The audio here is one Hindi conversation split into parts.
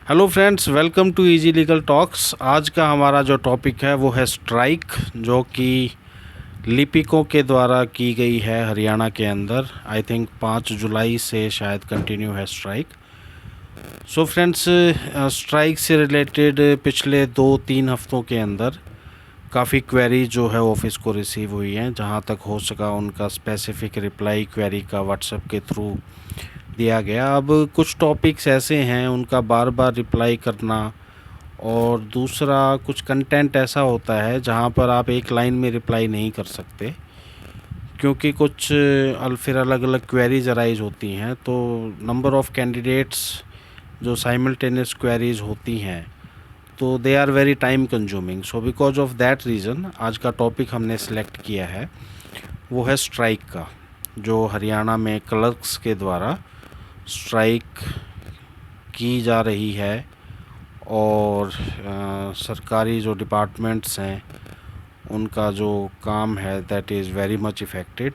Hello friends, welcome to easy legal talks. आज का हमारा जो टॉपिक है वो है स्ट्राइक, जो कि लिपिकों के द्वारा की गई है हरियाणा के अंदर। आई थिंक 5 जुलाई से शायद कंटिन्यू है स्ट्राइक। सो फ्रेंड्स, स्ट्राइक से रिलेटेड पिछले 2-3 हफ्तों के अंदर काफ़ी क्वेरी जो है ऑफिस को रिसीव हुई हैं। जहां तक हो सका उनका स्पेसिफिक रिप्लाई क्वेरी का व्हाट्सएप के थ्रू दिया गया। अब कुछ टॉपिक्स ऐसे हैं उनका बार बार रिप्लाई करना, और दूसरा कुछ कंटेंट ऐसा होता है जहां पर आप एक लाइन में रिप्लाई नहीं कर सकते, क्योंकि कुछ फिर अलग अलग क्वेरीज अराइज होती हैं। तो नंबर ऑफ़ कैंडिडेट्स जो साइमल्टेनियस क्वेरीज होती हैं, तो they are very time consuming. So because of that reason आज का टॉपिक हमने सेलेक्ट किया है वो है स्ट्राइक का, जो हरियाणा में क्लर्क्स के द्वारा स्ट्राइक की जा रही है। और सरकारी जो डिपार्टमेंट्स हैं उनका जो काम है that is very much affected.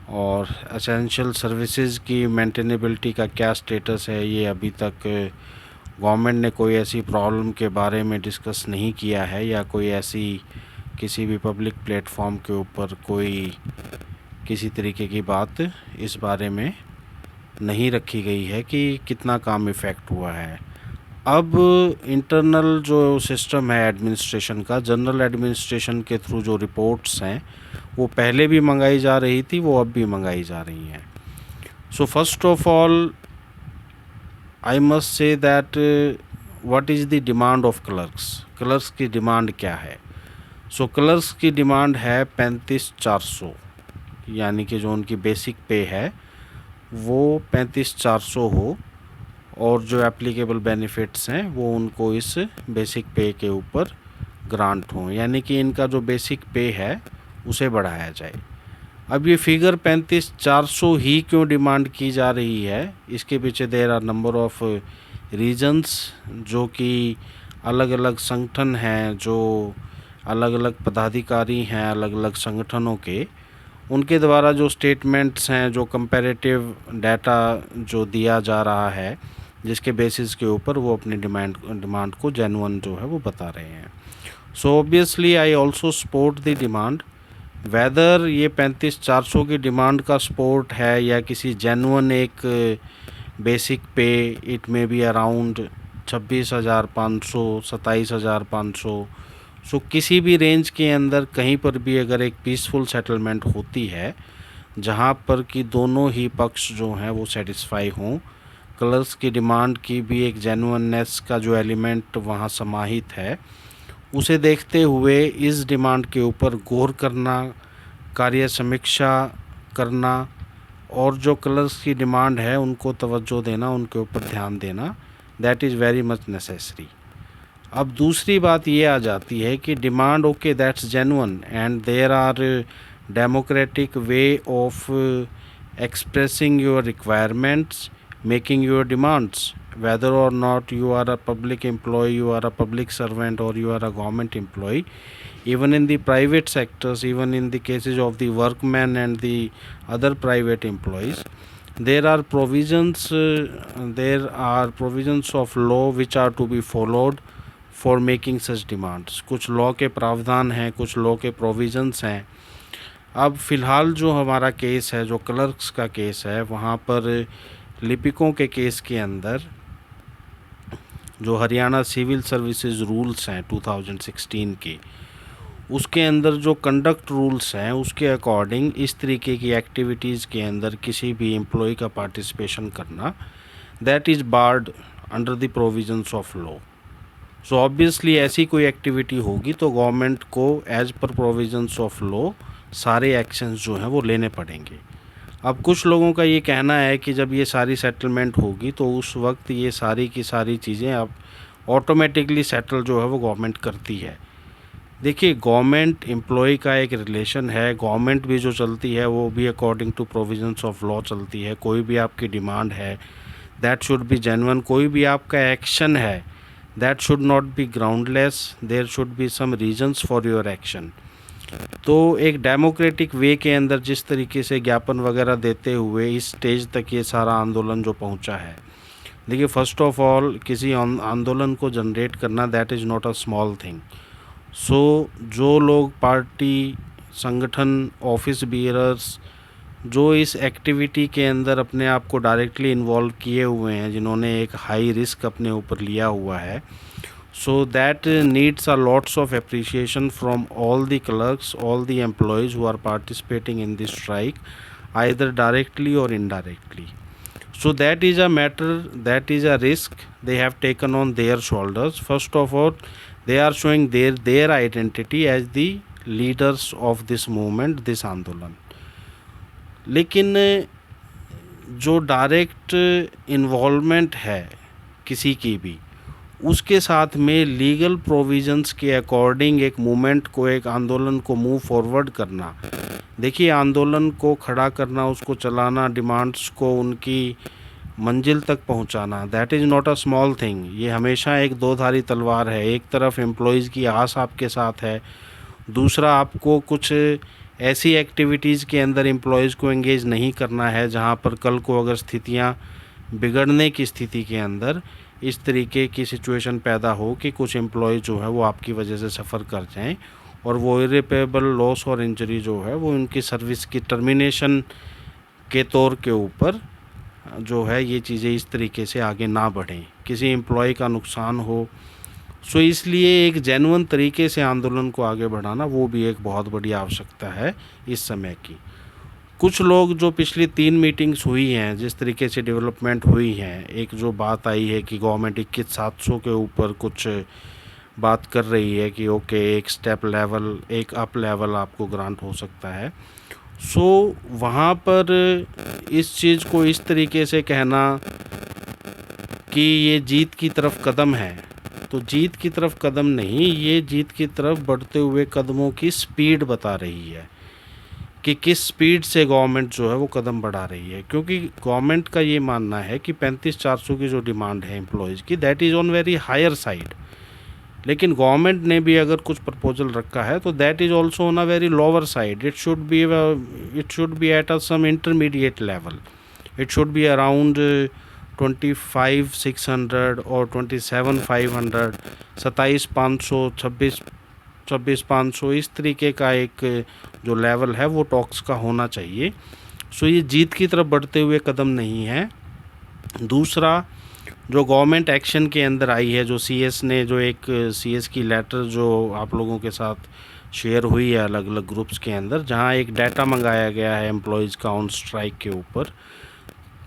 और एसेंशियल सर्विसेज की मेंटेनेबिलिटी का क्या स्टेटस है, ये अभी तक गवर्नमेंट ने कोई ऐसी प्रॉब्लम के बारे में डिस्कस नहीं किया है, या कोई ऐसी किसी भी पब्लिक प्लेटफॉर्म के ऊपर कोई किसी तरीके की बात इस बारे में नहीं रखी गई है कि कितना काम इफ़ेक्ट हुआ है। अब इंटरनल जो सिस्टम है एडमिनिस्ट्रेशन का, जनरल एडमिनिस्ट्रेशन के थ्रू जो रिपोर्ट्स हैं वो पहले भी मंगाई जा रही थी, वो अब भी मंगाई जा रही हैं। So first of all I must say that what is the demand of clerks. Clerks की डिमांड क्या है? सो क्लर्क्स की डिमांड है 35,400, यानी कि जो उनकी बेसिक पे है वो 35,400 हो, और जो एप्लीकेबल बेनिफिट्स हैं वो उनको इस बेसिक पे के ऊपर ग्रांट हों, यानी कि इनका जो बेसिक पे है उसे बढ़ाया जाए। अब ये फिगर 35,400 ही क्यों डिमांड की जा रही है, इसके पीछे there are number of reasons, जो कि अलग अलग संगठन हैं, जो अलग अलग पदाधिकारी हैं अलग अलग संगठनों के, उनके द्वारा जो स्टेटमेंट्स हैं, जो कंपैरेटिव डाटा जो दिया जा रहा है, जिसके बेसिस के ऊपर वो अपनी डिमांड को जेन्युइन जो है वो बता रहे हैं। So obviously I also support the demand. Whether ये 35,400 की डिमांड का सपोर्ट है या किसी जेन्युइन एक बेसिक पे, इट मे बी अराउंड 26,500, 27,500। सो किसी भी रेंज के अंदर कहीं पर भी अगर एक पीसफुल सेटलमेंट होती है जहां पर कि दोनों ही पक्ष जो हैं वो सेटिस्फाई हों, क्लर्क्स की डिमांड की भी एक जेन्युइननेस का जो एलिमेंट वहाँ समाहित है, उसे देखते हुए इस डिमांड के ऊपर गौर करना, कार्य समीक्षा करना, और जो क्लर्क्स की डिमांड है उनको तवज्जो देना, उनके ऊपर ध्यान देना, that is very much necessary. अब दूसरी बात ये आ जाती है कि demand okay that's genuine and there are democratic way of expressing your requirements, making your demands, whether or not you are a public employee, you are a public servant, or you are a government employee. Even in the private sectors, even in the cases of the workmen and the other private employees, there are provisions of law which are to be followed for making such demands. कुछ लॉ के प्रावधान हैं, कुछ लॉ के प्रोविजंस हैं। अब फ़िलहाल जो हमारा केस है, जो क्लर्क्स का केस है, वहाँ पर लिपिकों के केस के अंदर जो हरियाणा सिविल सर्विसेज रूल्स हैं 2016 के, उसके अंदर जो कंडक्ट रूल्स हैं उसके अकॉर्डिंग इस तरीके की एक्टिविटीज़ के अंदर किसी भी एम्प्लॉय का पार्टिसिपेशन करना, that is barred under the provisions of law. So obviously ऐसी कोई एक्टिविटी होगी तो गवर्नमेंट को as per provisions of law सारे एक्शंस जो हैं वो लेने पड़ेंगे। अब कुछ लोगों का ये कहना है कि जब ये सारी सेटलमेंट होगी तो उस वक्त ये सारी की सारी चीज़ें अब ऑटोमेटिकली सेटल जो है वो गवर्नमेंट करती है। देखिए, गवर्नमेंट एम्प्लॉय का एक रिलेशन है, गवर्नमेंट भी जो चलती है वो भी according to provisions of law चलती है। कोई भी आपकी डिमांड है दैट शुड बी जेन्युइन, कोई भी आपका एक्शन है that should not be groundless, there should be some reasons for your action. तो एक डेमोक्रेटिक वे के अंदर जिस तरीके से ज्ञापन वगैरह देते हुए इस स्टेज तक ये सारा आंदोलन जो पहुंचा है, देखिए, फर्स्ट ऑफ ऑल किसी आंदोलन को जनरेट करना that is not a small thing. So जो लोग पार्टी, संगठन, ऑफिस बियरर्स जो इस एक्टिविटी के अंदर अपने आप को डायरेक्टली इन्वॉल्व किए हुए हैं, जिन्होंने एक हाई रिस्क अपने ऊपर लिया हुआ है, so that needs a lots of appreciation from all the clerks, all the employees who are participating in this strike, either directly or indirectly. So that is a matter, that is a risk they have taken on their shoulders. First of all, they are showing their identity as the leaders of this movement, this आंदोलन। लेकिन जो डायरेक्ट इन्वॉल्वमेंट है किसी की भी, उसके साथ में लीगल प्रोविजंस के अकॉर्डिंग एक मूवमेंट को, एक आंदोलन को मूव फॉरवर्ड करना। देखिए, आंदोलन को खड़ा करना, उसको चलाना, डिमांड्स को उनकी मंजिल तक पहुंचाना, that is not a small thing. ये हमेशा एक दो धारी तलवार है। एक तरफ एम्प्लॉयज़ की आस आपके साथ है, दूसरा आपको कुछ ऐसी एक्टिविटीज़ के अंदर एम्प्लॉयज़ को एंगेज नहीं करना है जहां पर कल को अगर स्थितियां बिगड़ने की स्थिति के अंदर इस तरीके की सिचुएशन पैदा हो कि कुछ एम्प्लॉय जो है वो आपकी वजह से सफ़र कर जाएं और वो इरिपेबल लॉस और इंजरी जो है वो उनकी सर्विस की टर्मिनेशन के तौर के ऊपर जो है ये चीज़ें इस तरीके से आगे ना बढ़ें, किसी एम्प्लॉय का नुकसान हो। सो इसलिए एक जेन्युइन तरीके से आंदोलन को आगे बढ़ाना वो भी एक बहुत बड़ी आवश्यकता है इस समय की। कुछ लोग जो पिछली 3 मीटिंग्स हुई हैं, जिस तरीके से डेवलपमेंट हुई हैं, एक जो बात आई है कि गवर्नमेंट 21,700 के ऊपर कुछ बात कर रही है कि ओके, एक स्टेप लेवल, एक अप लेवल आपको ग्रांट हो सकता है। सो वहाँ पर इस चीज़ को इस तरीके से कहना कि ये जीत की तरफ कदम है, तो जीत की तरफ कदम नहीं, ये जीत की तरफ बढ़ते हुए कदमों की स्पीड बता रही है कि किस स्पीड से गवर्नमेंट जो है वो कदम बढ़ा रही है। क्योंकि गवर्नमेंट का ये मानना है कि 35,400 की जो डिमांड है एम्प्लॉयज़ की, that is on very higher side. लेकिन गवर्नमेंट ने भी अगर कुछ प्रपोजल रखा है तो that is also on a very lower side. It should be at a some intermediate level. It should be around 25,600 और 27,500, 27,500, 26,500, इस तरीके का एक जो लेवल है वो टॉक्स का होना चाहिए। सो ये जीत की तरफ बढ़ते हुए कदम नहीं है। दूसरा, जो गवर्नमेंट एक्शन के अंदर आई है, जो सीएस ने, जो एक सीएस की लेटर जो आप लोगों के साथ शेयर हुई है अलग अलग ग्रुप्स के अंदर, जहां एक डाटा मंगाया गया है एम्प्लॉयज़ का ऑन स्ट्राइक के ऊपर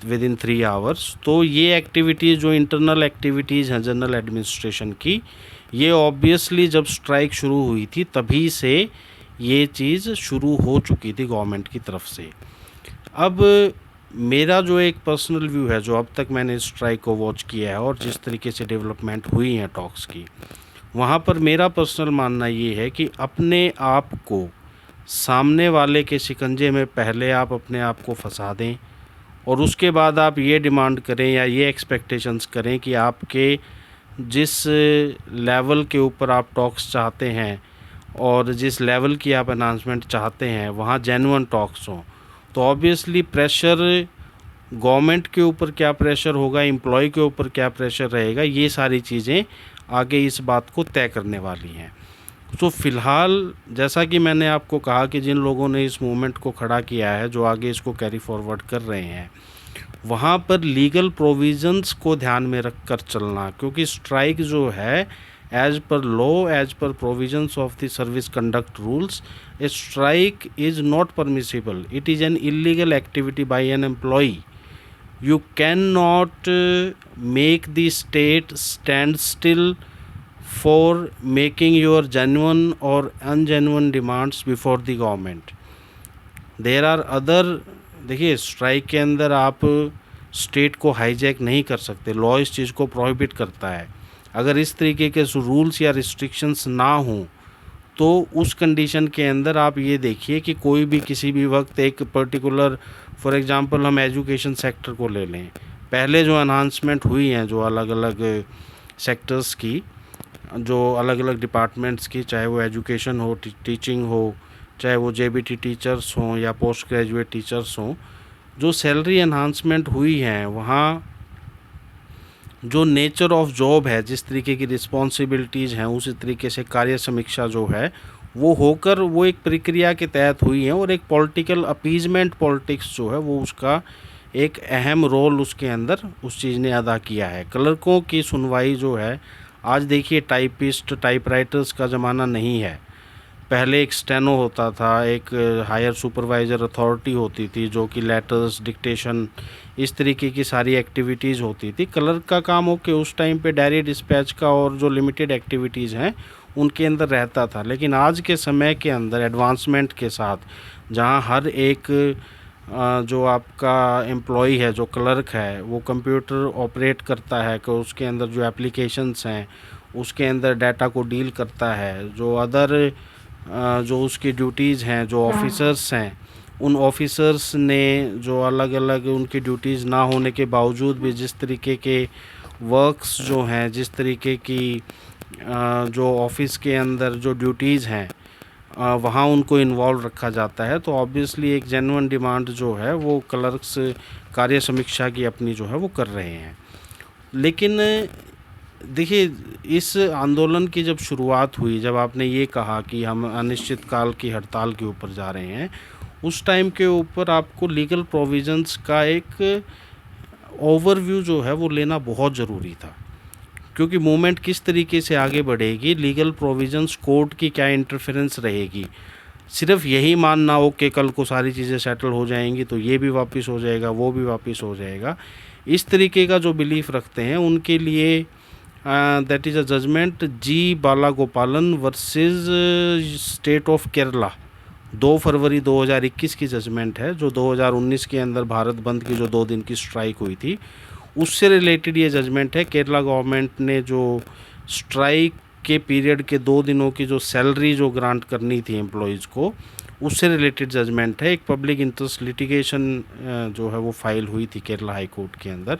विद इन 3 आवर्स। तो ये एक्टिविटीज़ जो इंटरनल एक्टिविटीज़ हैं जनरल एडमिनिस्ट्रेशन की, ये ऑब्वियसली जब स्ट्राइक शुरू हुई थी तभी से ये चीज़ शुरू हो चुकी थी गवर्नमेंट की तरफ से। अब मेरा जो एक पर्सनल व्यू है, जो अब तक मैंने स्ट्राइक को वॉच किया है और जिस तरीके से डेवलपमेंट हुई हैं टॉक्स की, वहाँ पर मेरा पर्सनल मानना ये है कि अपने आप को सामने वाले के शिकंजे में पहले आप अपने आप को फंसा दें और उसके बाद आप ये डिमांड करें या ये एक्सपेक्टेशंस करें कि आपके जिस लेवल के ऊपर आप टॉक्स चाहते हैं और जिस लेवल की आप अनाउंसमेंट चाहते हैं वहाँ जेन्युइन टॉक्स हों। तो ऑब्वियसली प्रेशर गवर्नमेंट के ऊपर क्या प्रेशर होगा, एम्प्लॉय के ऊपर क्या प्रेशर रहेगा, ये सारी चीज़ें आगे इस बात को तय करने वाली हैं। तो फ़िलहाल जैसा कि मैंने आपको कहा कि जिन लोगों ने इस मूवमेंट को खड़ा किया है, जो आगे इसको कैरी फॉरवर्ड कर रहे हैं, वहाँ पर लीगल प्रोविज़न्स को ध्यान में रख कर चलना, क्योंकि स्ट्राइक जो है as per law, as per provisions of the service conduct rules, a strike is not permissible. It is an illegal activity by an employee. You cannot make the state stand still for making your genuine or ungenuine demands before the government. There are other, देखिए, स्ट्राइक के अंदर आप स्टेट को हाईजैक नहीं कर सकते, लॉ इस चीज़ को प्रोहिबिट करता है। अगर इस तरीके के रूल्स या रिस्ट्रिक्शंस ना हों तो उस कंडीशन के अंदर आप ये देखिए कि कोई भी किसी भी वक्त एक पर्टिकुलर, फॉर एग्जांपल हम एजुकेशन सेक्टर को ले लें, पहले जो एनहांसमेंट हुई हैं जो अलग अलग सेक्टर्स की, जो अलग अलग डिपार्टमेंट्स की, चाहे वो एजुकेशन हो, टीचिंग हो, चाहे वो जेबीटी टीचर्स हों या पोस्ट ग्रेजुएट टीचर्स हों, जो सैलरी एनहांसमेंट हुई हैं वहाँ जो नेचर ऑफ जॉब है, जिस तरीके की रिस्पॉन्सिबिलिटीज़ हैं, उसी तरीके से कार्य समीक्षा जो है वो होकर वो एक प्रक्रिया के तहत हुई है, और एक पॉलिटिकल अपीजमेंट पॉलिटिक्स जो है वो उसका एक अहम रोल उसके अंदर उस चीज़ ने अदा किया है। क्लर्कों की सुनवाई जो है, आज देखिए टाइपिस्ट टाइपराइटर्स का ज़माना नहीं है। पहले एक स्टेनो होता था, एक हायर सुपरवाइज़र अथॉरिटी होती थी जो कि लेटर्स डिक्टेशन इस तरीके की सारी एक्टिविटीज़ होती थी। क्लर्क का काम हो के उस टाइम पे डायरी डिस्पैच का और जो लिमिटेड एक्टिविटीज़ हैं उनके अंदर रहता था। लेकिन आज के समय के अंदर एडवांसमेंट के साथ, जहां हर एक जो आपका एम्प्लॉई है, जो क्लर्क है, वो कंप्यूटर ऑपरेट करता है, कि उसके अंदर जो एप्लीकेशंस हैं उसके अंदर डाटा को डील करता है, जो अदर जो उसकी ड्यूटीज़ हैं, जो ऑफिसर्स हैं, उन ऑफिसर्स ने जो अलग अलग उनकी ड्यूटीज़ ना होने के बावजूद भी जिस तरीके के वर्क्स जो हैं, जिस तरीके की जो ऑफिस के अंदर जो ड्यूटीज़ हैं वहाँ उनको इन्वॉल्व रखा जाता है। तो ऑब्वियसली एक जेन्युइन डिमांड जो है वो क्लर्क्स कार्य समीक्षा की अपनी जो है वो कर रहे हैं। लेकिन देखिए, इस आंदोलन की जब शुरुआत हुई, जब आपने ये कहा कि हम अनिश्चित काल की हड़ताल के ऊपर जा रहे हैं, उस टाइम के ऊपर आपको लीगल प्रोविज़न्स का एक ओवरव्यू जो है वो लेना बहुत ज़रूरी था। क्योंकि मूवमेंट किस तरीके से आगे बढ़ेगी, लीगल प्रोविज़न्स, कोर्ट की क्या इंटरफेरेंस रहेगी, सिर्फ यही मानना हो कि कल को सारी चीज़ें सेटल हो जाएंगी तो ये भी वापस हो जाएगा, वो भी वापस हो जाएगा, इस तरीके का जो बिलीफ रखते हैं उनके लिए that is a judgement G Balagopalan versus state of Kerala, 2 फरवरी 2021 की जजमेंट है, जो 2019 के अंदर भारत बंद की जो 2 दिन की स्ट्राइक हुई थी उससे रिलेटेड ये जजमेंट है। केरला गवर्नमेंट ने जो स्ट्राइक के पीरियड के 2 दिनों की जो सैलरी जो ग्रांट करनी थी एम्प्लॉयज़ को, उससे रिलेटेड जजमेंट है। एक पब्लिक इंटरेस्ट लिटिगेशन जो है वो फाइल हुई थी केरला हाई कोर्ट के अंदर,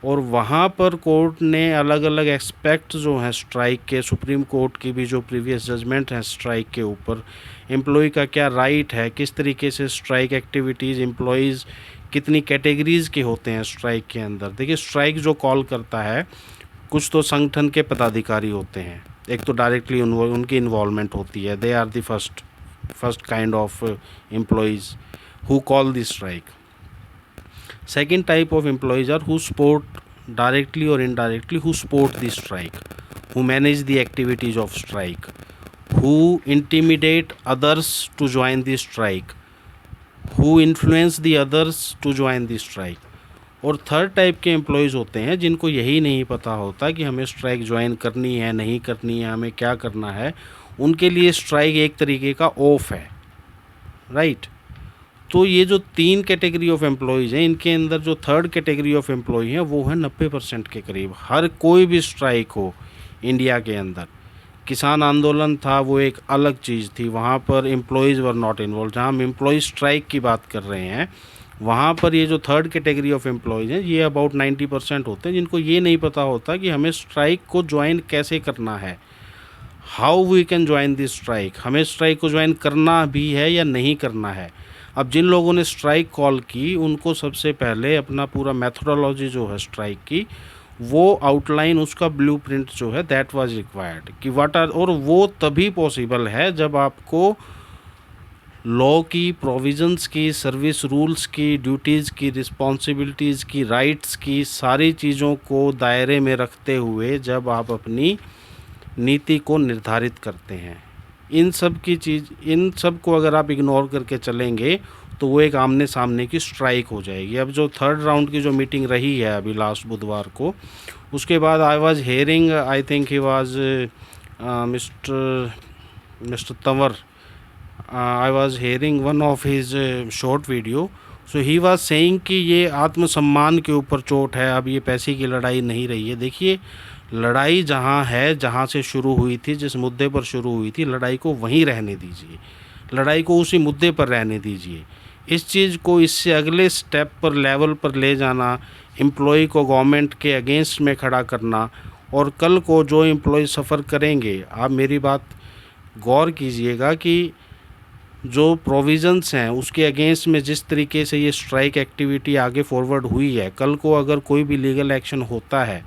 और वहाँ पर कोर्ट ने अलग अलग एस्पेक्ट जो हैं स्ट्राइक के, सुप्रीम कोर्ट की भी जो प्रीवियस जजमेंट है स्ट्राइक के ऊपर, एम्प्लॉय का क्या राइट है, किस तरीके से स्ट्राइक एक्टिविटीज़, एम्प्लॉयज़ कितनी कैटेगरीज़ के होते हैं स्ट्राइक के अंदर। देखिए, स्ट्राइक जो कॉल करता है, कुछ तो संगठन के पदाधिकारी होते हैं, एक तो डायरेक्टली उनकी इन्वॉल्वमेंट होती है, they are the first kind of employees who call the strike. Second type of employees are who support directly or indirectly, who support the strike, who manage the activities of strike, who intimidate others to join the strike, who influence the others to join the strike। और थर्ड टाइप के एम्प्लॉयज़ होते हैं जिनको यही नहीं पता होता कि हमें स्ट्राइक ज्वाइन करनी है, नहीं करनी है, हमें क्या करना है। उनके लिए स्ट्राइक एक तरीके का ऑफ है, राइट। तो ये जो 3 कैटेगरी ऑफ एम्प्लॉयज़ हैं, इनके अंदर जो थर्ड कैटेगरी ऑफ एम्प्लॉय हैं वो है 90% के करीब। हर कोई भी स्ट्राइक हो इंडिया के अंदर, किसान आंदोलन था वो एक अलग चीज़ थी, वहाँ पर एम्प्लॉयज़ वर नॉट इन्वॉल्व। जहाँ हम एम्प्लॉय स्ट्राइक की बात कर रहे हैं वहाँ पर ये जो थर्ड कैटेगरी ऑफ एम्प्लॉयज़ हैं ये अबाउट 90% होते हैं, जिनको ये नहीं पता होता कि हमें स्ट्राइक को ज्वाइन कैसे करना है, how we can join this strike, हमें स्ट्राइक को ज्वाइन करना भी है या नहीं करना है। अब जिन लोगों ने स्ट्राइक कॉल की उनको सबसे पहले अपना पूरा मेथोडोलॉजी जो है स्ट्राइक की, वो आउटलाइन, उसका ब्लूप्रिंट जो है दैट वाज रिक्वायर्ड कि व्हाट आर, और वो तभी पॉसिबल है जब आपको लॉ की प्रोविजंस की, सर्विस रूल्स की, ड्यूटीज़ की, रिस्पॉन्सिबिलिटीज़ की, राइट्स की, सारी चीज़ों को दायरे में रखते हुए जब आप अपनी नीति को निर्धारित करते हैं। इन सब को अगर आप इग्नोर करके चलेंगे तो वो एक आमने सामने की स्ट्राइक हो जाएगी। अब जो थर्ड राउंड की जो मीटिंग रही है अभी लास्ट बुधवार को, उसके बाद I was hearing, I think he was mister Tanwar, I was hearing one of his short video, so he was saying कि ये आत्मसम्मान के ऊपर चोट है, अब ये पैसे की लड़ाई नहीं रही है। देखिए, लड़ाई जहाँ है, जहाँ से शुरू हुई थी, जिस मुद्दे पर शुरू हुई थी, लड़ाई को वहीं रहने दीजिए, लड़ाई को उसी मुद्दे पर रहने दीजिए। इस चीज़ को इससे अगले स्टेप पर, लेवल पर ले जाना, एम्प्लॉय को गवर्नमेंट के अगेंस्ट में खड़ा करना, और कल को जो एम्प्लॉय सफ़र करेंगे, आप मेरी बात गौर कीजिएगा कि जो प्रोविज़न्स हैं उसके अगेंस्ट में जिस तरीके से ये स्ट्राइक एक्टिविटी आगे फॉरवर्ड हुई है, कल को अगर कोई भी लीगल एक्शन होता है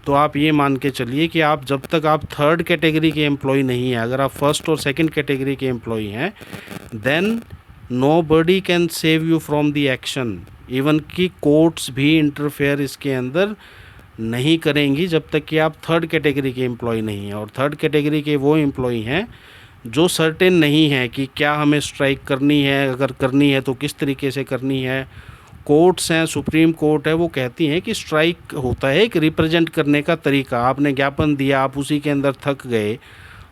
तो आप ये मान के चलिए कि आप जब तक आप थर्ड कैटेगरी के एम्प्लॉय नहीं हैं, अगर आप फर्स्ट और सेकंड कैटेगरी के एम्प्लॉय हैं, then nobody can save you from the action. Even कि कोर्ट्स भी इंटरफेयर इसके अंदर नहीं करेंगी जब तक कि आप थर्ड कैटेगरी के एम्प्लॉय नहीं हैं। और थर्ड कैटेगरी के वो एम्प्लॉय हैं जो सर्टेन नहीं है कि क्या हमें स्ट्राइक करनी है, अगर करनी है तो किस तरीके से करनी है। कोर्ट्स हैं, सुप्रीम कोर्ट है, वो कहती हैं कि स्ट्राइक होता है एक रिप्रेजेंट करने का तरीका। आपने ज्ञापन दिया, आप उसी के अंदर थक गए,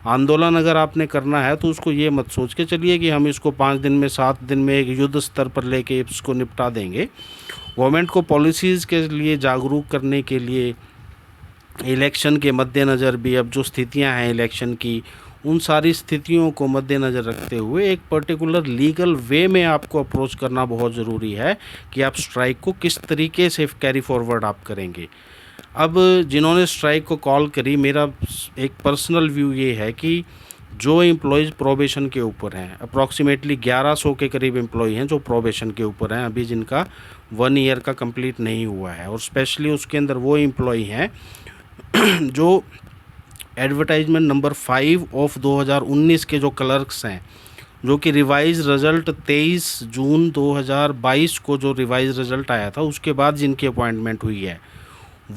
आंदोलन अगर आपने करना है तो उसको ये मत सोच के चलिए कि हम इसको 5 दिन में 7 दिन में एक युद्ध स्तर पर लेके इसको निपटा देंगे। गवर्नमेंट को पॉलिसीज़ के लिए जागरूक करने के लिए इलेक्शन के मद्देनज़र भी अब जो स्थितियां हैं इलेक्शन की, उन सारी स्थितियों को मद्देनज़र रखते हुए एक पर्टिकुलर लीगल वे में आपको अप्रोच करना बहुत ज़रूरी है कि आप स्ट्राइक को किस तरीके से कैरी फॉरवर्ड आप करेंगे। अब जिन्होंने स्ट्राइक को कॉल करी, मेरा एक पर्सनल व्यू ये है कि जो एम्प्लॉयज़ प्रोबेशन के ऊपर हैं, अप्रॉक्सीमेटली 1100 के करीब एम्प्लॉय हैं जो प्रोबेशन के ऊपर हैं अभी, जिनका 1 ईयर का कंप्लीट नहीं हुआ है। और स्पेशली उसके अंदर वो एम्प्लॉय हैं जो एडवर्टाइजमेंट नंबर 5 ऑफ 2019 के जो क्लर्क्स हैं, जो कि रिवाइज रिज़ल्ट 23 जून 2022 को जो रिवाइज रिज़ल्ट आया था उसके बाद जिनकी अपॉइंटमेंट हुई है,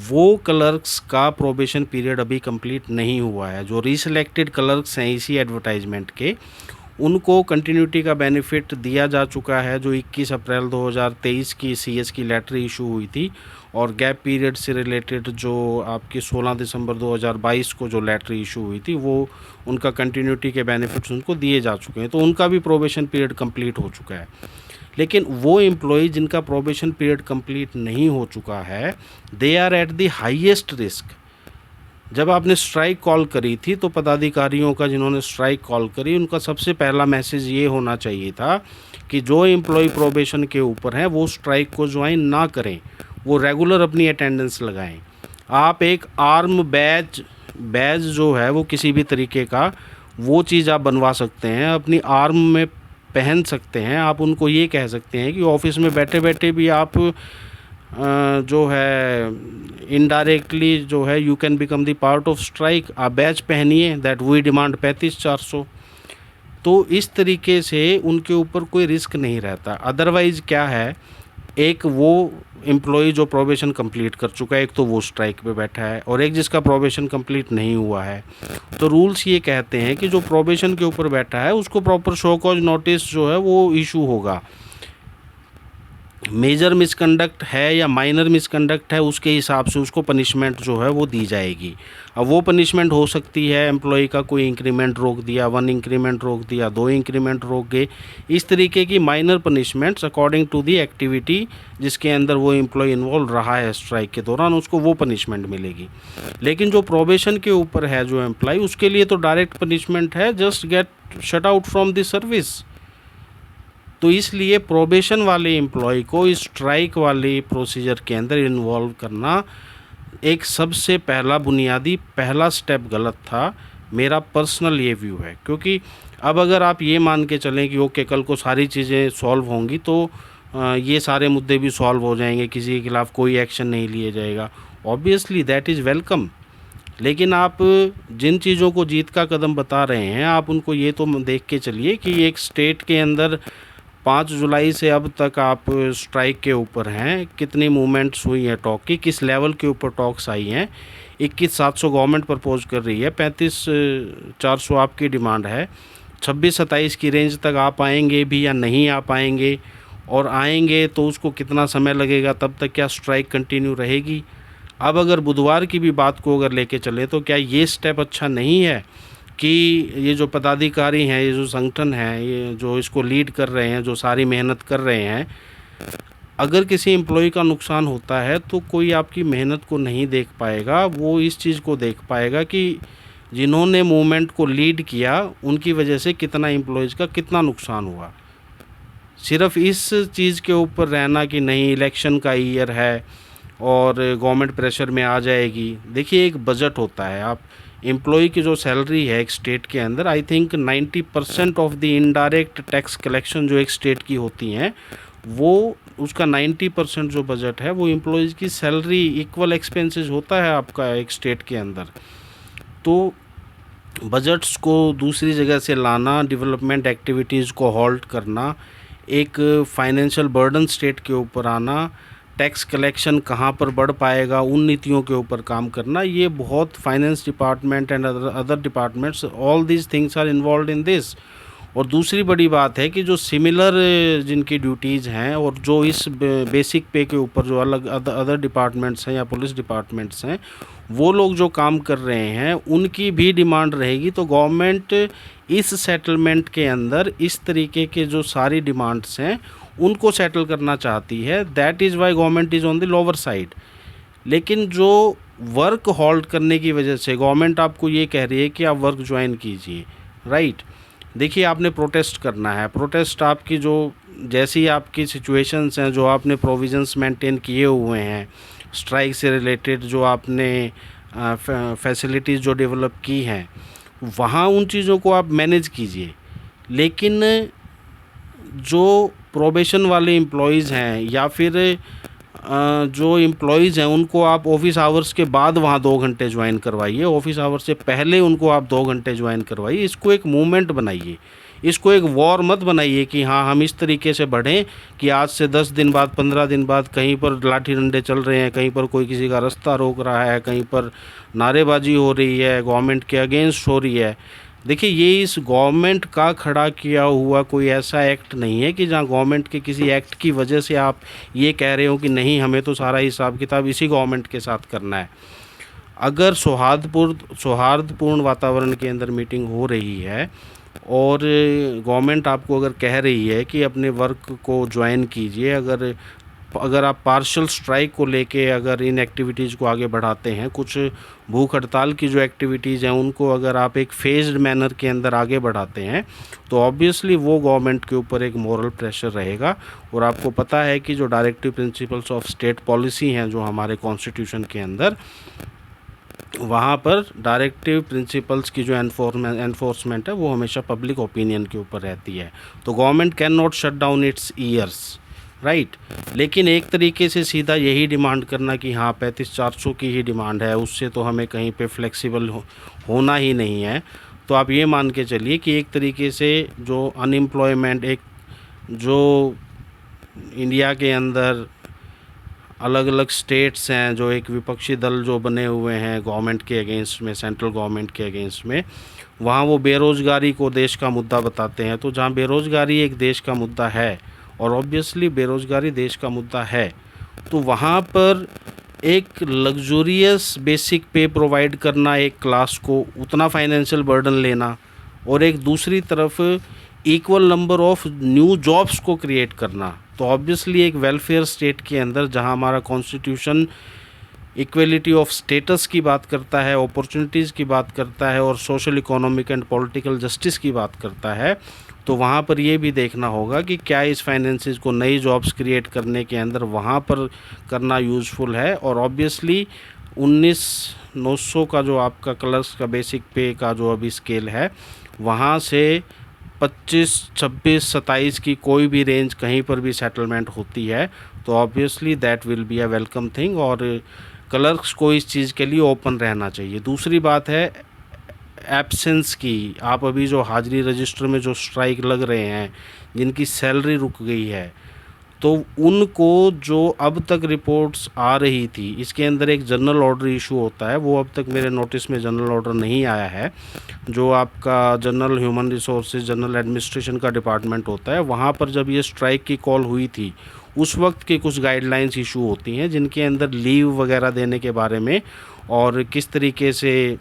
वो क्लर्क्स का प्रोबेशन पीरियड अभी कंप्लीट नहीं हुआ है। जो रीसिलेक्टेड क्लर्क्स हैं इसी एडवर्टाइजमेंट के, उनको कंटिन्यूटी का बेनिफिट दिया जा चुका है। जो 21 अप्रैल 2023 की सीएस की लेटर इशू हुई थी, और गैप पीरियड से रिलेटेड जो आपकी 16 दिसंबर 2022 को जो लेटर इशू हुई थी, वो उनका कंटिन्यूटी के बेनिफिट्स उनको दिए जा चुके हैं, तो उनका भी प्रोबेशन पीरियड कंप्लीट हो चुका है। लेकिन वो एम्प्लॉय जिनका प्रोबेशन पीरियड कंप्लीट नहीं हो चुका है, they are at the highest risk. जब आपने स्ट्राइक कॉल करी थी तो पदाधिकारियों का, जिन्होंने स्ट्राइक कॉल करी, उनका सबसे पहला मैसेज ये होना चाहिए था कि जो एम्प्लॉय प्रोबेशन के ऊपर हैं वो स्ट्राइक को ज्वाइन ना करें, वो रेगुलर अपनी अटेंडेंस लगाएं। आप एक आर्म बैज जो है वो किसी भी तरीके का, वो चीज़ आप बनवा सकते हैं, अपनी आर्म में पहन सकते हैं। आप उनको ये कह सकते हैं कि ऑफिस में बैठे बैठे भी आप जो है इनडायरेक्टली जो है you can become the part of strike. आप बैच पहनिए, दैट वी डिमांड 35-400। तो इस तरीके से उनके ऊपर कोई रिस्क नहीं रहता। अदरवाइज़ क्या है, एक वो एम्प्लॉय जो प्रोबेशन कंप्लीट कर चुका है, एक तो वो स्ट्राइक पे बैठा है, और एक जिसका प्रोबेशन कंप्लीट नहीं हुआ है। तो रूल्स ये कहते हैं कि जो प्रोबेशन के ऊपर बैठा है उसको प्रॉपर शो कॉज नोटिस जो है वो इशू होगा। मेजर मिसकंडक्ट है या माइनर मिसकंडक्ट है, उसके हिसाब से उसको पनिशमेंट जो है वो दी जाएगी। अब वो पनिशमेंट हो सकती है एम्प्लॉय का कोई इंक्रीमेंट रोक दिया, 1 इंक्रीमेंट रोक दिया, 2 इंक्रीमेंट रोक गए, इस तरीके की minor punishments according to the activity जिसके अंदर वो एम्प्लॉय इन्वॉल्व रहा है स्ट्राइक के दौरान, उसको वो पनिशमेंट मिलेगी। लेकिन जो प्रोबेशन के ऊपर है जो एम्प्लॉय, उसके लिए तो डायरेक्ट पनिशमेंट है, just get shut out from the service. तो इसलिए प्रोबेशन वाले एम्प्लॉय को इस स्ट्राइक वाले प्रोसीजर के अंदर इन्वॉल्व करना एक सबसे पहला पहला स्टेप गलत था। मेरा पर्सनल ये व्यू है, क्योंकि अब अगर आप ये मान के चलें कि ओके कल को सारी चीज़ें सॉल्व होंगी तो ये सारे मुद्दे भी सॉल्व हो जाएंगे, किसी के खिलाफ़ कोई एक्शन नहीं लिया जाएगा, ऑब्वियसली दैट इज़ वेलकम। लेकिन आप जिन चीज़ों को जीत का कदम बता रहे हैं, आप उनको ये तो देख के चलिए कि एक स्टेट के अंदर 5 जुलाई से अब तक आप स्ट्राइक के ऊपर हैं, कितनी मूवमेंट्स हुई हैं टॉक की, किस लेवल के ऊपर टॉक्स आई हैं। 21,700 गवर्नमेंट प्रपोज कर रही है, 35,400 आपकी डिमांड है। 26-27 की रेंज तक आप आएंगे भी या नहीं आ पाएंगे, और आएंगे तो उसको कितना समय लगेगा, तब तक क्या स्ट्राइक कंटिन्यू रहेगी। अब अगर बुधवार की भी बात को अगर लेके चले तो क्या ये स्टेप अच्छा नहीं है कि ये जो पदाधिकारी हैं, ये जो संगठन है, ये जो इसको लीड कर रहे हैं, जो सारी मेहनत कर रहे हैं, अगर किसी एम्प्लॉय का नुकसान होता है तो कोई आपकी मेहनत को नहीं देख पाएगा, वो इस चीज़ को देख पाएगा कि जिन्होंने मूवमेंट को लीड किया उनकी वजह से कितना एम्प्लॉयज़ का कितना नुकसान हुआ। सिर्फ इस चीज़ के ऊपर रहना कि नहीं इलेक्शन का ईयर है और गवर्नमेंट प्रेशर में आ जाएगी। देखिए एक बजट होता है, आप एम्प्लॉय की जो सैलरी है एक स्टेट के अंदर, I think 90% of the indirect tax collection जो एक स्टेट की होती हैं, वो उसका 90% जो बजट है वो एम्प्लॉयज़ की सैलरी इक्वल एक्सपेंसेस होता है आपका एक स्टेट के अंदर। तो बजट्स को दूसरी जगह से लाना, डेवलपमेंट एक्टिविटीज़ को हॉल्ट करना, एक फाइनेंशियल बर्डन स्टेट के ऊपर आना, टैक्स कलेक्शन कहाँ पर बढ़ पाएगा उन नीतियों के ऊपर काम करना, ये बहुत finance department and other departments, all these things are involve in this. और दूसरी बड़ी बात है कि जो सिमिलर जिनकी ड्यूटीज़ हैं और जो इस बेसिक पे के ऊपर जो अलग अदर डिपार्टमेंट्स हैं या पुलिस डिपार्टमेंट्स हैं, वो लोग जो काम कर रहे हैं उनकी भी डिमांड रहेगी। तो गवर्नमेंट इस सेटलमेंट के अंदर इस तरीके के जो सारी डिमांड्स हैं उनको सेटल करना चाहती है। That is why government is on the lower side. लेकिन जो वर्क होल्ड करने की वजह से गवर्नमेंट आपको ये कह रही है कि आप वर्क ज्वाइन कीजिए, राइट। देखिए, आपने प्रोटेस्ट करना है, प्रोटेस्ट आपकी जो जैसी आपकी सिचुएशंस हैं, जो आपने प्रोविजंस मेंटेन किए हुए हैं स्ट्राइक से रिलेटेड, जो आपने फैसिलिटीज़ जो डेवलप की हैं, वहाँ उन चीज़ों को आप मैनेज कीजिए। लेकिन जो प्रोबेशन वाले एम्प्लॉयज़ हैं या फिर जो एम्प्लॉयज़ हैं उनको आप ऑफिस आवर्स के बाद वहाँ 2 घंटे ज्वाइन करवाइए, ऑफिस आवर्स से पहले उनको आप 2 घंटे ज्वाइन करवाइए। इसको एक मूवमेंट बनाइए, इसको एक वॉर मत बनाइए कि हाँ हम इस तरीके से बढ़ें कि आज से 10 दिन बाद 15 दिन बाद कहीं पर लाठी डंडे चल रहे हैं, कहीं पर कोई किसी का रास्ता रोक रहा है, कहीं पर नारेबाजी हो रही है, गवर्नमेंट के अगेंस्ट हो रही है। देखिए, ये इस गवर्नमेंट का खड़ा किया हुआ कोई ऐसा एक्ट नहीं है कि जहाँ गवर्नमेंट के किसी एक्ट की वजह से आप ये कह रहे हो कि नहीं हमें तो सारा हिसाब किताब इसी गवर्नमेंट के साथ करना है। अगर सौहार्दपूर्ण वातावरण के अंदर मीटिंग हो रही है और गवर्नमेंट आपको अगर कह रही है कि अपने वर्क को ज्वाइन कीजिए, अगर आप पार्शियल स्ट्राइक को लेके अगर इन एक्टिविटीज़ को आगे बढ़ाते हैं, कुछ भूख हड़ताल की जो एक्टिविटीज़ हैं उनको अगर आप एक फेज्ड मैनर के अंदर आगे बढ़ाते हैं, तो ऑब्वियसली वो गवर्नमेंट के ऊपर एक मोरल प्रेशर रहेगा। और आपको पता है कि जो directive principles of state policy हैं जो हमारे कॉन्स्टिट्यूशन के अंदर, वहाँ पर डायरेक्टिव प्रिंसिपल्स की जो एनफोर्समेंट है वो हमेशा पब्लिक ओपिनियन के ऊपर रहती है। तो government can not shut down it's years, right. लेकिन एक तरीके से सीधा यही डिमांड करना कि हाँ 35,400 की ही डिमांड है, उससे तो हमें कहीं पे फ्लेक्सिबल होना ही नहीं है। तो आप ये मान के चलिए कि एक तरीके से जो अनएम्प्लॉयमेंट, एक जो इंडिया के अंदर अलग अलग स्टेट्स हैं जो एक विपक्षी दल जो बने हुए हैं गवर्नमेंट के अगेंस्ट में, सेंट्रल गवर्नमेंट के अगेंस्ट में, वहाँ वो बेरोज़गारी को देश का मुद्दा बताते हैं। तो जहाँ बेरोज़गारी एक देश का मुद्दा है और ऑब्वियसली बेरोज़गारी देश का मुद्दा है, तो वहाँ पर एक लग्जूरियस बेसिक पे प्रोवाइड करना एक क्लास को, उतना फाइनेंशियल बर्डन लेना, और एक दूसरी तरफ equal number of new jobs को क्रिएट करना, तो ऑब्वियसली एक वेलफेयर स्टेट के अंदर जहाँ हमारा कॉन्स्टिट्यूशन इक्वलिटी ऑफ स्टेटस की बात करता है, अपॉर्चुनिटीज़ की बात करता है और social economic and political justice की बात करता है, तो वहाँ पर ये भी देखना होगा कि क्या इस फाइनेंसेस को नई जॉब्स क्रिएट करने के अंदर वहाँ पर करना यूज़फुल है। और ऑब्वियसली 19,900 का जो आपका क्लर्क्स का बेसिक पे का जो अभी स्केल है, वहाँ से 25, 26, 27 की कोई भी रेंज कहीं पर भी सेटलमेंट होती है तो obviously that will be a welcome thing, और क्लर्क्स को इस चीज़ के लिए ओपन रहना चाहिए। दूसरी बात है एब्सेंस की। आप अभी जो हाजिरी रजिस्टर में जो स्ट्राइक लग रहे हैं, जिनकी सैलरी रुक गई है, तो उनको जो अब तक रिपोर्ट्स आ रही थी, इसके अंदर एक जनरल ऑर्डर इशू होता है, वो अब तक मेरे नोटिस में जनरल ऑर्डर नहीं आया है। जो आपका general human resources, general administration का डिपार्टमेंट होता है, वहाँ पर जब ये स्ट्राइक की कॉल हुई थी उस वक्त की कुछ गाइडलाइंस इशू होती हैं जिनके अंदर लीव वगैरह देने के बारे में, और किस तरीके से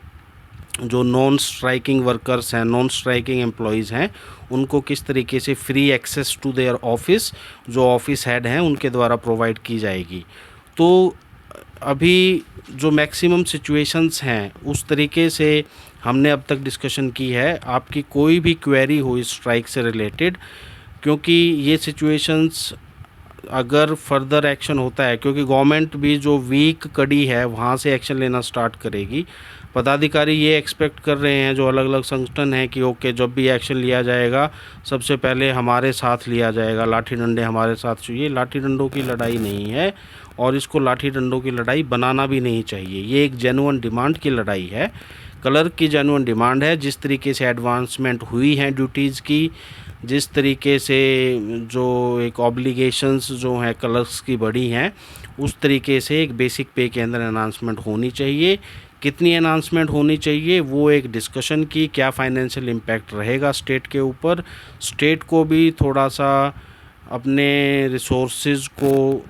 जो नॉन स्ट्राइकिंग वर्कर्स हैं, नॉन स्ट्राइकिंग एम्प्लॉयज़ हैं, उनको किस तरीके से free access to their office, जो ऑफिस हेड हैं उनके द्वारा प्रोवाइड की जाएगी। तो अभी जो मैक्सिमम सिचुएशंस हैं उस तरीके से हमने अब तक डिस्कशन की है। आपकी कोई भी क्वेरी हो इस स्ट्राइक से रिलेटेड, क्योंकि ये सिचुएशंस अगर फर्दर एक्शन होता है, क्योंकि गवर्नमेंट भी जो वीक कड़ी है वहाँ से एक्शन लेना स्टार्ट करेगी। पदाधिकारी ये एक्सपेक्ट कर रहे हैं, जो अलग अलग संगठन हैं, कि ओके जब भी एक्शन लिया जाएगा सबसे पहले हमारे साथ लिया जाएगा, लाठी डंडे हमारे साथ चाहिए। लाठी डंडों की लड़ाई नहीं है और इसको लाठी डंडों की लड़ाई बनाना भी नहीं चाहिए। ये एक जेन्युइन डिमांड की लड़ाई है, क्लर्क की जेन्युइन डिमांड है। जिस तरीके से एडवांसमेंट हुई हैं ड्यूटीज़ की, जिस तरीके से जो एक ऑब्लिगेशंस जो हैं क्लर्क्स की बढ़ी हैं, उस तरीके से एक बेसिक पे के अंदर अनाउंसमेंट होनी चाहिए। कितनी अनाउंसमेंट होनी चाहिए वो एक डिस्कशन की, क्या फाइनेंशियल इम्पैक्ट रहेगा स्टेट के ऊपर। स्टेट को भी थोड़ा सा अपने रिसोर्सेज को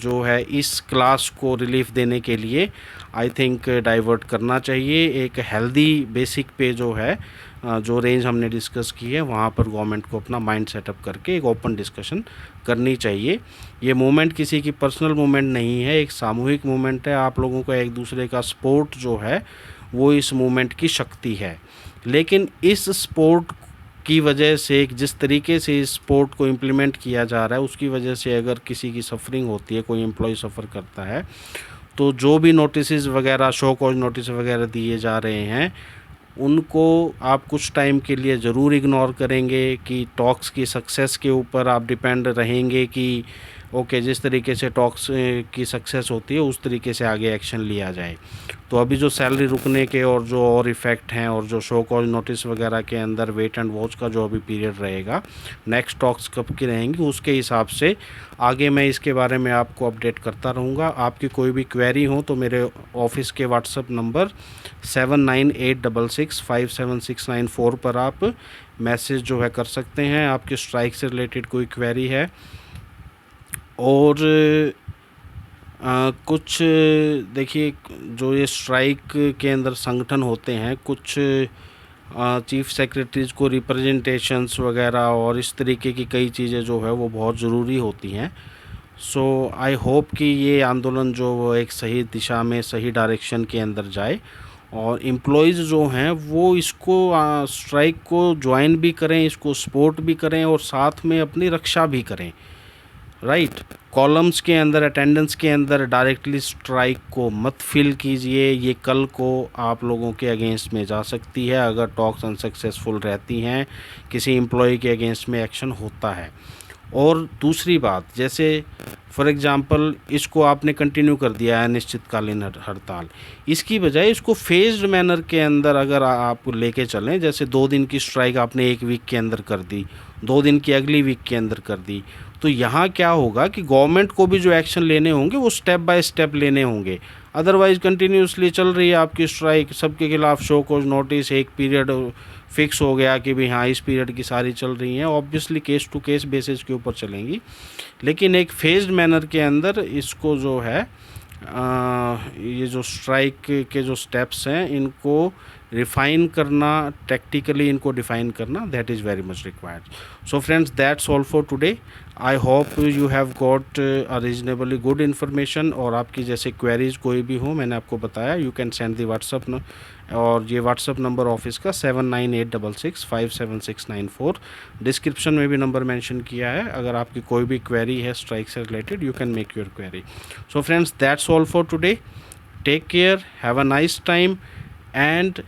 जो है इस क्लास को रिलीफ देने के लिए आई थिंक डाइवर्ट करना चाहिए। एक हेल्दी बेसिक पे जो है, जो रेंज हमने डिस्कस की है, वहाँ पर गवर्नमेंट को अपना माइंड सेटअप करके एक ओपन डिस्कशन करनी चाहिए। ये मूवमेंट किसी की पर्सनल मूवमेंट नहीं है, एक सामूहिक मूवमेंट है। आप लोगों का एक दूसरे का सपोर्ट जो है वो इस मूवमेंट की शक्ति है। लेकिन इस सपोर्ट की वजह से, जिस तरीके से इस स्पोर्ट को इम्प्लीमेंट किया जा रहा है, उसकी वजह से अगर किसी की सफरिंग होती है, कोई एम्प्लॉय सफ़र करता है, तो जो भी नोटिस वगैरह, शो कॉज नोटिस वगैरह दिए जा रहे हैं, उनको आप कुछ टाइम के लिए ज़रूर इग्नोर करेंगे कि टॉक्स की सक्सेस के ऊपर आप डिपेंड रहेंगे कि ओके जिस तरीके से टॉक्स की सक्सेस होती है उस तरीके से आगे एक्शन लिया जाए। तो अभी जो सैलरी रुकने के और जो और इफ़ेक्ट हैं, और जो शो कॉज नोटिस वगैरह के अंदर वेट एंड वॉच का जो अभी पीरियड रहेगा, नेक्स्ट टॉक्स कब की रहेंगी, उसके हिसाब से आगे मैं इसके बारे में आपको अपडेट करता रहूँगा। आपकी कोई भी क्वेरी हो तो मेरे ऑफिस के व्हाट्सएप नंबर 7986657694 पर आप मैसेज जो है कर सकते हैं। आपके स्ट्राइक से रिलेटेड कोई क्वेरी है और कुछ देखिए, जो ये स्ट्राइक के अंदर संगठन होते हैं, कुछ चीफ सेक्रेटरीज़ को रिप्रेजेंटेशंस वगैरह और इस तरीके की कई चीज़ें जो है वो बहुत ज़रूरी होती हैं। सो आई होप कि ये आंदोलन जो वो एक सही दिशा में, सही डायरेक्शन के अंदर जाए और एम्प्लॉयज़ जो हैं वो इसको स्ट्राइक को ज्वाइन भी करें, इसको सपोर्ट भी करें और साथ में अपनी रक्षा भी करें। राइट, कॉलम्स के अंदर, अटेंडेंस के अंदर डायरेक्टली स्ट्राइक को मत फिल कीजिए। ये कल को आप लोगों के अगेंस्ट में जा सकती है अगर टॉक्स अनसक्सेसफुल रहती हैं, किसी एम्प्लॉय के अगेंस्ट में एक्शन होता है। और दूसरी बात, जैसे फॉर एग्ज़ाम्पल इसको आपने कंटिन्यू कर दिया है अनिश्चितकालीन हड़ताल, इसकी बजाय इसको फेज्ड मैनर के अंदर अगर आप लेके चलें, जैसे 2 दिन की स्ट्राइक आपने 1 वीक के अंदर कर दी, 2 दिन की अगली वीक के अंदर कर दी, तो यहाँ क्या होगा कि गवर्नमेंट को भी जो एक्शन लेने होंगे वो स्टेप बाय स्टेप लेने होंगे। अदरवाइज़ कंटिन्यूसली चल रही है आपकी स्ट्राइक, सबके खिलाफ शो कॉज नोटिस, एक पीरियड फिक्स हो गया कि भाई हाँ इस पीरियड की सारी चल रही हैं, obviously case to case basis के ऊपर चलेंगी। लेकिन एक फेज्ड मैनर के अंदर इसको जो है ये जो स्ट्राइक के जो स्टेप्स हैं इनको रिफ़ाइन करना, टैक्टिकली इनको डिफ़ाइन करना, that is very much required. So friends, that's all for today. I hope you have got a reasonably good information. और आपकी जैसे क्वेरीज कोई भी हो, मैंने आपको बताया, you can send the WhatsApp और ये व्हाट्सअप नंबर ऑफिस का 7986657694, डिस्क्रिप्शन में भी नंबर मेंशन किया है। अगर आपकी कोई भी क्वेरी है स्ट्राइक से related, you can make your query. So friends, that's all for today. Take care, have a nice time and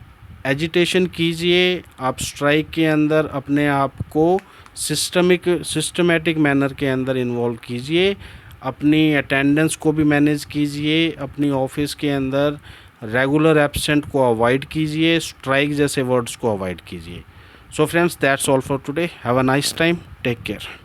agitation कीजिए। आप स्ट्राइक के अंदर अपने आप को सिस्टमेटिक मैनर के अंदर इन्वॉल्व कीजिए, अपनी अटेंडेंस को भी मैनेज कीजिए, अपनी ऑफिस के अंदर रेगुलर एब्सेंट को अवॉइड कीजिए, स्ट्राइक जैसे वर्ड्स को अवॉइड कीजिए। So friends, that's all for today. Have a nice time, take care.